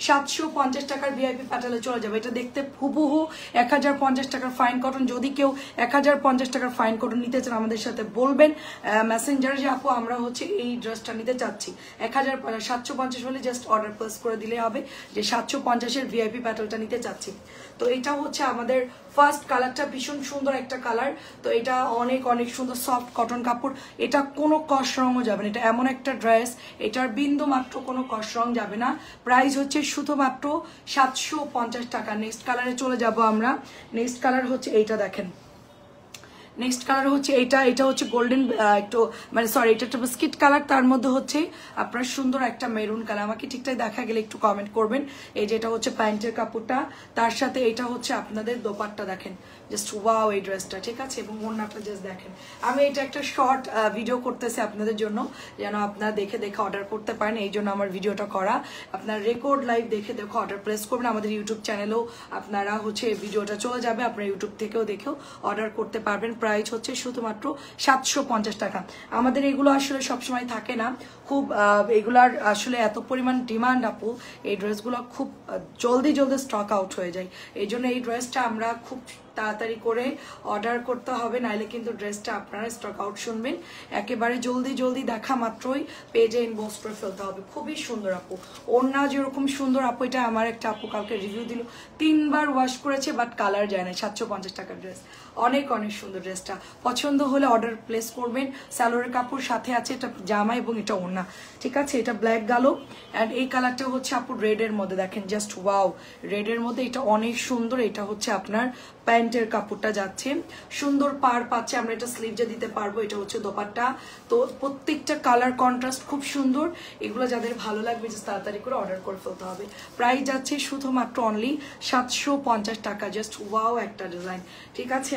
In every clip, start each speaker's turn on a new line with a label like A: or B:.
A: 750 টাকার ভিআইপি প্যাটেলে চলে যাবে। এটা দেখতে হুবহু 1050 টাকার ফাইন কটন। যদি কেউ 1050 টাকার ফাইন কটন নিতে চান আমাদের সাথে বলবেন মেসেঞ্জারে যে আপু আমরা হচ্ছে এই ড্রেসটা নিতে চাচ্ছি। 750 হলে জাস্ট অর্ডার প্লেস করে দিলে হবে যে 750-এর ভিআইপি প্যাটেলটা নিতে চাচ্ছি। তো এটা হচ্ছে আমাদের ফার্স্ট কালারটা, ভীষণ সুন্দর একটা কালার। তো এটা অনেক অনেক সুন্দর সফট কটন কাপড়। এটা কোনো কস রঙও যাবে না, এটা এমন একটা ড্রেস এটার বিন্দু মাত্র কোনো কস রং যাবে না। প্রাইস হচ্ছে শুধুমাত্র 750 টাকা। নেক্সট কালারে চলে যাব আমরা। নেক্সট কালার হচ্ছে এইটা, দেখেন নেক্সট কালার হচ্ছে এটা। এটা হচ্ছে গোল্ডেন একটু মানে সরি এটা একটা বিস্কিট কালার, তার মধ্যে হচ্ছে আপনার সুন্দর একটা মেরুন কালার। আমাকে ঠিকঠাক দেখা গেলে একটু কমেন্ট করবেন। এই যে এটা হচ্ছে প্যান্টের কাপড়টা, তার সাথে এটা হচ্ছে আপনাদের দোপাট্টা। দেখেন জাস্ট ওয়াও এই ড্রেসটা, ঠিক আছে। এবং ওড়নাটা জাস্ট দেখেন। আমি এটা একটা শর্ট ভিডিও করতেছি আপনাদের জন্য, যেন আপনারা দেখে দেখে অর্ডার করতে পারেন, এই জন্য আমার ভিডিওটা করা। আপনার রেকর্ড লাইভ দেখে দেখে অর্ডার প্লেস করবেন। আমাদের ইউটিউব চ্যানেলেও আপনারা হচ্ছে ভিডিওটা চলে যাবে, আপনারা ইউটিউব থেকেও দেখেও অর্ডার করতে পারবেন। প্রাইস হচ্ছে শুধুমাত্র 750 টাকা। আমাদের এগুলো আসলে সবসময় থাকে না, খুব এগুলার আসলে এত পরিমাণ ডিমান্ড আপু, এই ড্রেসগুলো খুব জলদি জলদি স্টক আউট হয়ে যায়। এই জন্য এই ড্রেসটা আমরা খুব তাড়াতাড়ি করে অর্ডার করতে হবে, নাইলে কিন্তু ড্রেসটা আপনারা স্টক আউট শুনবেন। একেবারে জলদি জলদি দেখা মাত্রই পেজে ইনবক্স করে ফেলতে হবে। খুবই সুন্দর আপু, ওড়না যেরকম সুন্দর আপু, এটা আমার একটা আপু কালকে রিভিউ দিল, 3বার ওয়াশ করেছে বাট কালার যায় না। 750 টাকার ড্রেস, অনেক অনেক সুন্দর ড্রেসটা। পছন্দ হলে অর্ডার প্লেস করবেন। সালোয়ারের কাপড় সাথে আছে এটা জামা এবং এটা ওড়না, ঠিক আছে। এটা ব্ল্যাক গালো অ্যান্ড এই কালারটা হচ্ছে আপু রেডের মধ্যে, দেখেন জাস্ট ওয়াও রেডের মধ্যে, এটা অনেক সুন্দর। এটা হচ্ছে আপনার প্যান্টের কাপড়টা যাচ্ছে, সুন্দর পার পাচ্ছে, আমরা এটা স্লিভজে দিতে পারবো। এটা হচ্ছে দোপাট্টা। তো প্রত্যেকটা কালার কন্ট্রাস্ট খুব সুন্দর। এগুলো যাদের ভালো লাগবে যে তাড়াতাড়ি করে অর্ডার করে ফেলতে হবে। প্রাইস যাচ্ছে শুধুমাত্র অনলি 750 টাকা। জাস্ট ওয়াও একটা ডিজাইন, ঠিক আছে।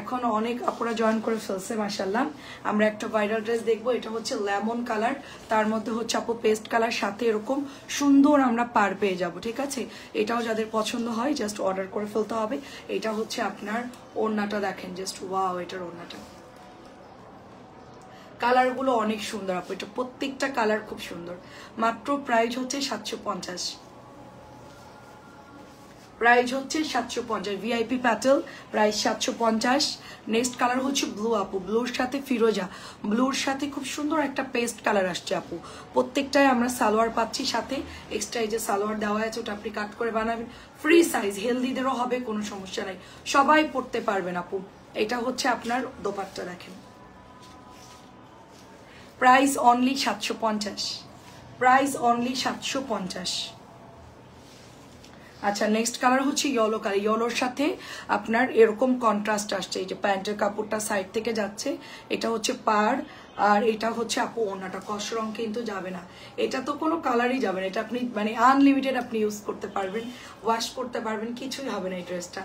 A: এখন অনেক আপুরা জয়েন করে ফেলছে মাশাআল্লাহ। আমরা একটা ভাইরাল ড্রেস দেখবো, এটা হচ্ছে লেমন কালার, তার মধ্যে হচ্ছে আপু পেস্ট কালার, সাথে এরকম সুন্দর আমরা পার পেয়ে যাব, ঠিক আছে। এটাও যাদের পছন্দ হয় জাস্ট অর্ডার করে ফেলতে হবে। এটা হচ্ছে আপনার ওড়নাটা, দেখেন জাস্ট ওয়াও এটার ওড়নাটা। কালারগুলো অনেক সুন্দর আপু, এটা প্রত্যেকটা কালার খুব সুন্দর। মাত্র প্রাইস হচ্ছে 750। প্রাইস হচ্ছে 750 VIP Patel, price 750। Next colour হচ্ছে ব্লু আপু, ব্লুর সাথে ফিরোজা, ব্লুর সাথে খুব সুন্দর একটা পেস্ট কালার আসছে আপু। প্রত্যেকটাই আমরা সালোয়ার পাচ্ছি, সাথে এক্সট্রা এই যে সালোয়ার দেওয়া আছে ওটা আপনি কাট করে বানাবেন। ফ্রি সাইজ, হেলদিদেরও হবে, কোনো সমস্যা নাই, সবাই পড়তে পারবেন আপু। এটা হচ্ছে আপনার দোপাট্টা, দেখেন প্রাইস অনলি 750। Price only 750। আচ্ছা নেক্সট কালার হচ্ছে ইয়েলো কালার, ইয়েলোর সাথে আপনার এরকম কন্ট্রাস্ট আসছে। এই যে প্যান্টের কাপড়টা সাইড থেকে যাচ্ছে, এটা হচ্ছে পাড়, আর এটা হচ্ছে আপু ওড়নাটা। কস রং কিন্তু যাবে না, এটা তো কোনো কালারই যাবে না। এটা আপনি মানে আনলিমিটেড আপনি ইউজ করতে পারবেন, ওয়াশ করতে পারবেন, কিছুই হবে না। এই ড্রেসটা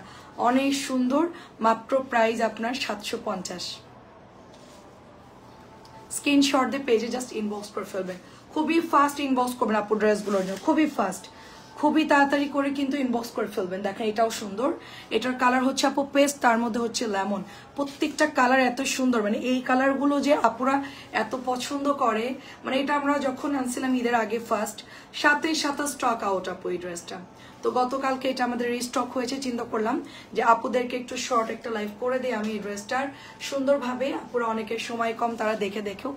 A: অনেক সুন্দর। মাত্র প্রাইস আপনার 750। স্ক্রিনশট দিয়ে পেজে জাস্ট ইনবক্স করে ফেলবেন। খুবই ফাস্ট ইনবক্স করবেন আপু ড্রেসগুলোর জন্য, খুবই ফাস্ট, খুবই তাড়াতাড়ি করে কিন্তু ইনবক্স করে ফেলবেন। দেখেন এটাও সুন্দর, এটার কালার হচ্ছে আপু পেস্ট, তার মধ্যে হচ্ছে লেমন। প্রত্যেকটা কালার এত সুন্দর, মানে এই কালারগুলো যে আপুরা এত পছন্দ করে, মানে এটা আমরা যখন আনছিলাম ঈদের আগে ফার্স্ট, সাথে স্টক আউট আপু এই ড্রেসটা। তো গতকালকে এটা আমাদের রিস্টক হয়েছে, চিন্তা করলাম যে আপুদেরকে একটু শর্ট একটা লাইভ করে দিই আমি এই ড্রেসটার সুন্দরভাবে। আপুরা অনেকের সময় কম, তারা দেখে দেখেও,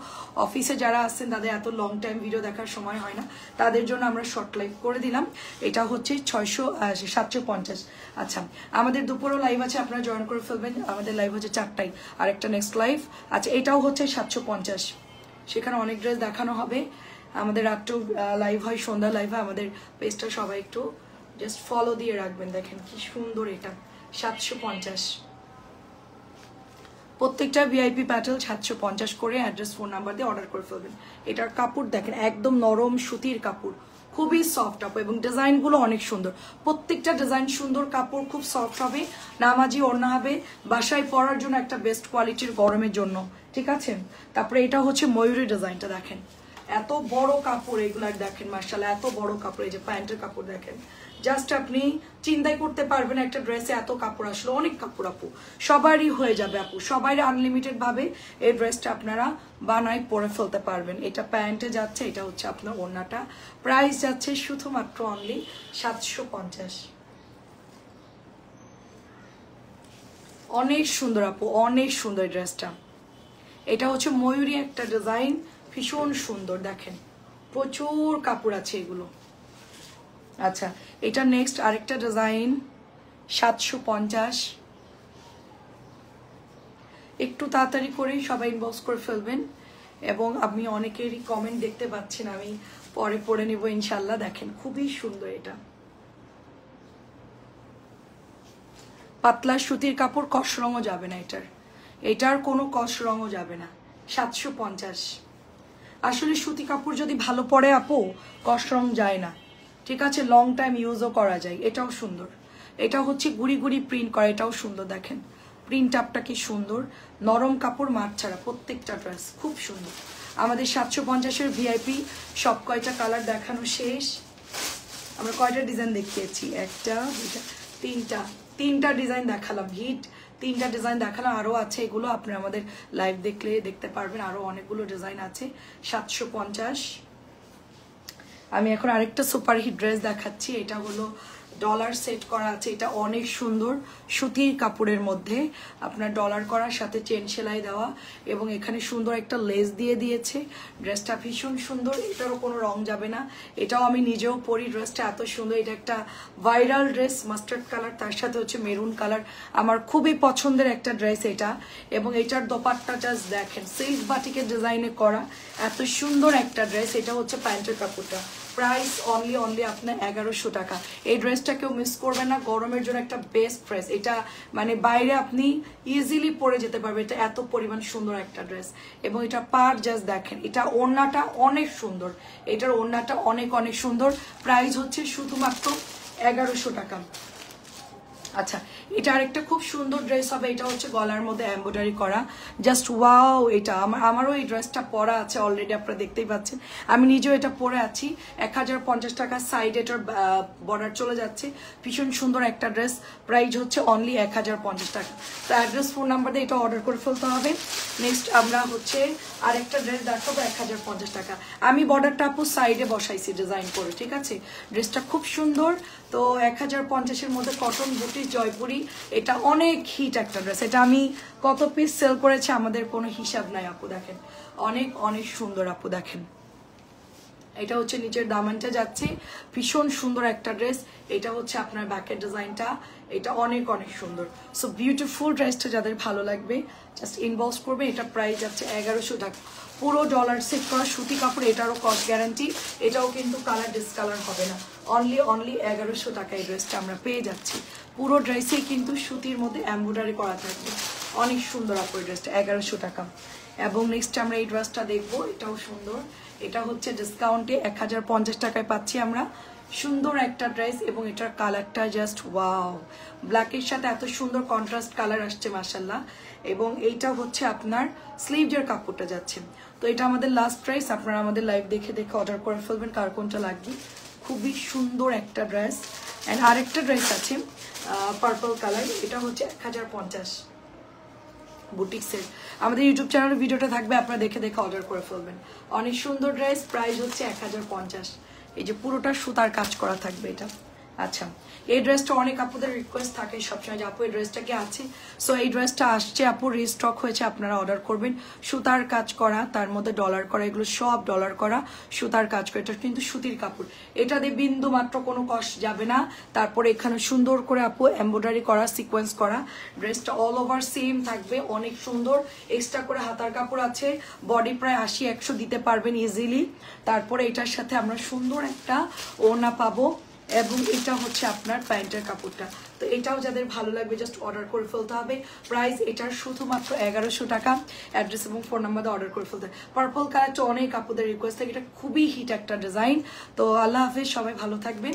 A: অফিসে যারা আসছেন তাদের এত লং টাইম ভিডিও দেখার সময় হয় না, তাদের জন্য আমরা শর্ট লাইভ করে দিলাম। এটা হচ্ছে 750। আচ্ছা আমাদের দুপুরও লাইভ আছে, আপনারা জয়েন করে ফেলবেন। আমাদের লাইভ হচ্ছে 4টায়, আর একটা নেক্সট লাইভ। আচ্ছা এটাও হচ্ছে 750, সেখানে অনেক ড্রেস দেখানো হবে। আমাদের রাত্রেও লাইভ হয়, সন্ধ্যা লাইভ হয়। আমাদের পেজটা সবাই একটু জাস্ট ফলো দিয়ে রাখবেন। দেখেন কি সুন্দর, এটা 750। প্রত্যেকটা ভিআইপি প্যাটেল 750 করে অ্যাড্রেস ফোন নাম্বার দিয়ে অর্ডার করে ফেলবেন। এটার কাপড় দেখেন একদম নরম সুতির কাপড়, খুবই সফট আপু, এবং ডিজাইনগুলো অনেক সুন্দর। প্রত্যেকটা ডিজাইন সুন্দর, কাপড় খুব সফট হবে, নামাজি ওড়না হবে, বাসায় পরার জন্য একটা বেস্ট কোয়ালিটির, গরমের জন্য, ঠিক আছে। তারপরে এটা হচ্ছে ময়ূরী ডিজাইনটা, দেখেন এত বড় কাপড় এগুলার দেখেন মাশাআল্লাহ, এত বড় কাপড়। এই যে প্যান্টের কাপড় দেখেন, জাস্ট আপনি চিন্তাই করতে পারবেন একটা ড্রেসে এত কাপড় আসলে। অনেক কাপড় আপু, সবারই হয়ে যাবে আপু, সবাই আনলিমিটেড ভাবে এই ড্রেসটা আপনারা বানাই পরে ফেলতে পারবেন। এটা প্যান্টে যাচ্ছে, এটা হচ্ছে আপনার ওড়নাটা। প্রাইস যাচ্ছে শুধুমাত্র অনলি 750। অনেক সুন্দর আপু, অনেক সুন্দর ড্রেসটা। এটা হচ্ছে ময়ূরী একটা ডিজাইন, ভীষণ সুন্দর দেখেন, প্রচুর কাপড় আছে এগুলো। আচ্ছা, এটা নেক্সট আরেকটা ডিজাইন 750। একটু তাড়াতাড়ি করে সবাই ইনবক্স করে ফেলবেন, এবং আমি অনেকেরই কমেন্ট দেখতে পাচ্ছেন, আমি পরে পড়ে নিব ইনশাল্লাহ। দেখেন খুবই সুন্দর, এটা পাতলা সুতির কাপড়, কস রঙও যাবে না এটার কোনো কস রঙও যাবে না। 750। আসলে সুতি কাপড় যদি ভালো পড়ে আপু, কস রং যায় না, ঠিক আছে, লং টাইম ইউজও করা যায়। এটাও সুন্দর, এটা হচ্ছে গুড়ি গুড়ি প্রিন্ট করা, এটাও সুন্দর দেখেন, প্রিন্ট আপটা কি সুন্দর, নরম কাপড়, মাঠ ছাড়া, প্রত্যেকটা ড্রেস খুব সুন্দর। আমাদের 750-এর ভিআইপি সব কয়টা কালার দেখানো শেষ। আমরা কয়টা ডিজাইন দেখিয়েছি, একটা দুইটা তিনটা ডিজাইন দেখালাম, হিট 3টা ডিজাইন দেখালাম, আরও আছে, এগুলো আপনি আমাদের লাইভ দেখলে দেখতে পারবেন, আরও অনেকগুলো ডিজাইন আছে। 750। আমি এখন আরেকটা সুপার হিট ড্রেস দেখাচ্ছি, এটা হলো ডলার সেট করা আছে, এটা অনেক সুন্দর, সুতির কাপড়ের মধ্যে আপনার ডলার করার সাথে চেন সেলাই দেওয়া, এবং এখানে সুন্দর একটা লেস দিয়ে দিয়েছে। ড্রেসটা ভীষণ সুন্দর, এটারও কোনো রং যাবে না। এটাও আমি নিজেও পরি, ড্রেসটা এত সুন্দর। এটা একটা ভাইরাল ড্রেস, মাস্টার্ড কালার, তার সাথে হচ্ছে মেরুন কালার, আমার খুবই পছন্দের একটা ড্রেস এটা। এবং এটার দোপাট্টা জাস্ট দেখেন, সিল্ক বাটিকের ডিজাইনে করা, এত সুন্দর একটা ড্রেস। এটা হচ্ছে প্যান্টের কাপড়টা। প্রাইস অনলি আপনার 1100 টাকা। এই ড্রেসটা কেউ মিস করবেন না, গরমের জন্য একটা বেস্ট ড্রেস। এটা মানে বাইরে আপনি ইজিলি পরে যেতে পারবে, এটা এত পরিমাণ সুন্দর একটা ড্রেস। এবং এটা পার জাস্ট দেখেন, এটা ওড়নাটা অনেক সুন্দর, এটার ওড়নাটা অনেক অনেক সুন্দর। প্রাইস হচ্ছে শুধুমাত্র 1100 টাকা। আচ্ছা, এটা আরেকটা খুব সুন্দর ড্রেস হবে, এটা হচ্ছে গলার মধ্যে এমব্রয়ডারি করা, জাস্ট ওয়াও। এটা আমারও এই ড্রেসটা পরা আছে অলরেডি, আপনারা দেখতেই পাচ্ছেন, আমি নিজেও এটা পরে আছি। 1050 টাকা, সাইড এটার বর্ডার চলে যাচ্ছে, ভীষণ সুন্দর একটা ড্রেস। প্রাইস হচ্ছে অনলি 1050 টাকা। তো অ্যাড্রেস, ফোন নাম্বার দিয়ে এটা অর্ডার করে ফেলতে হবে। নেক্সট আমরা হচ্ছে আরেকটা ড্রেস দেখাবো 1050 টাকা। আমি বর্ডারটা আপু সাইডে বসাইছি ডিজাইন করে, ঠিক আছে। ড্রেসটা খুব সুন্দর। তো 1050-এর মধ্যে কটন বুটি জয়পুরি, এটা অনেক হিট একটা ড্রেস। এটা আমি কত পিস সেল করেছি আমাদের কোনো হিসাব নাই আপু, দেখেন অনেক অনেক সুন্দর আপু। দেখেন এটা হচ্ছে নিচের দামানটা যাচ্ছে, ভীষণ সুন্দর একটা ড্রেস। এটা হচ্ছে আপনার ব্যাকের ডিজাইনটা, এটা অনেক অনেক সুন্দর। সো বিউটিফুল ড্রেসটা যাদের ভালো লাগবে জাস্ট ইনবক্স করবে। এটা প্রাইস যাচ্ছে 1100 টাকা, পুরো ডলার সেট করা সুতি কাপড়, এটারও কস্ট গ্যারান্টি, এটাও কিন্তু কালার ডিসকালার হবে না। অনলি 1100 টাকা এই ড্রেসটা আমরা পেয়ে যাচ্ছি। পুরো ড্রেসেই কিন্তু সুতির মধ্যে এমব্রয়ডারি করা থাকবে, অনেক সুন্দর আপু এই ড্রেসটা 1100 টাকা। এবং নেক্সট আমরা এই ড্রেসটা দেখবো, এটাও সুন্দর। এটা হচ্ছে ডিসকাউন্টে 1050 টাকায় পাচ্ছি আমরা, সুন্দর একটা ড্রেস। এবং এটার কালারটা জাস্ট ওয়াও, ব্ল্যাকের সাথে এত সুন্দর কন্ট্রাস্ট কালার আসছে মাশাল্লাহ। এবং এইটা হচ্ছে আপনার স্লিভজের কাপড়টা যাচ্ছে। তো এটা আমাদের লাস্ট প্রাইস, আপনারা আমাদের লাইভ দেখে দেখে অর্ডার করে ফেলবেন কার কোনটা লাগবে। খুবই সুন্দর একটা ড্রেস। অ্যান্ড আরেকটা ড্রেস আছে পার্পল কালার, এটা হচ্ছে 1050 বুটিক্সের। আমাদের ইউটিউব চ্যানেলের ভিডিওটা থাকবে, আপনারা দেখে দেখে অর্ডার করে ফেলবেন। অনেক সুন্দর ড্রেস, প্রাইস হচ্ছে 1050। এই যে পুরোটা সুতার কাজ করা থাকবে এটা। আচ্ছা, এই ড্রেসটা অনেক আপুদের রিকোয়েস্ট থাকে সবসময় যে আপু এই ড্রেসটা কি আছে। সো এই ড্রেসটা আসছে আপু, রিস্টক হয়েছে, আপনারা অর্ডার করবেন। সুতার কাজ করা, তার মধ্যে ডলার করা, এগুলো সব ডলার করা সুতার কাজ করা। এটা কিন্তু সুতির কাপড়, এটা দিয়ে বিন্দু মাত্র কোনো কষ্ট যাবে না। তারপরে এখানে সুন্দর করে আপু এমব্রয়ডারি করা, সিকোয়েন্স করা। ড্রেসটা অল ওভার সেম থাকবে, অনেক সুন্দর। এক্সট্রা করে হাতার কাপড় আছে, বডি প্রায় 80-100 দিতে পারবেন ইজিলি। তারপরে এটার সাথে আমরা সুন্দর একটা ওড়না পাবো, এবং এটা হচ্ছে আপনার প্যান্টের কাপড়টা। তো এটাও যাদের ভালো লাগবে জাস্ট অর্ডার করে ফেলতে হবে। প্রাইস এটার শুধুমাত্র 1100 টাকা। অ্যাড্রেস এবং ফোন নাম্বার দিয়ে অর্ডার করে ফেলতে হবে। পার্পল কালারটা অনেক আপুদের রিকোয়েস্ট থাকে, এটা খুবই হিট একটা ডিজাইন। তো আল্লাহ হাফেজ, সবাই ভালো থাকবেন।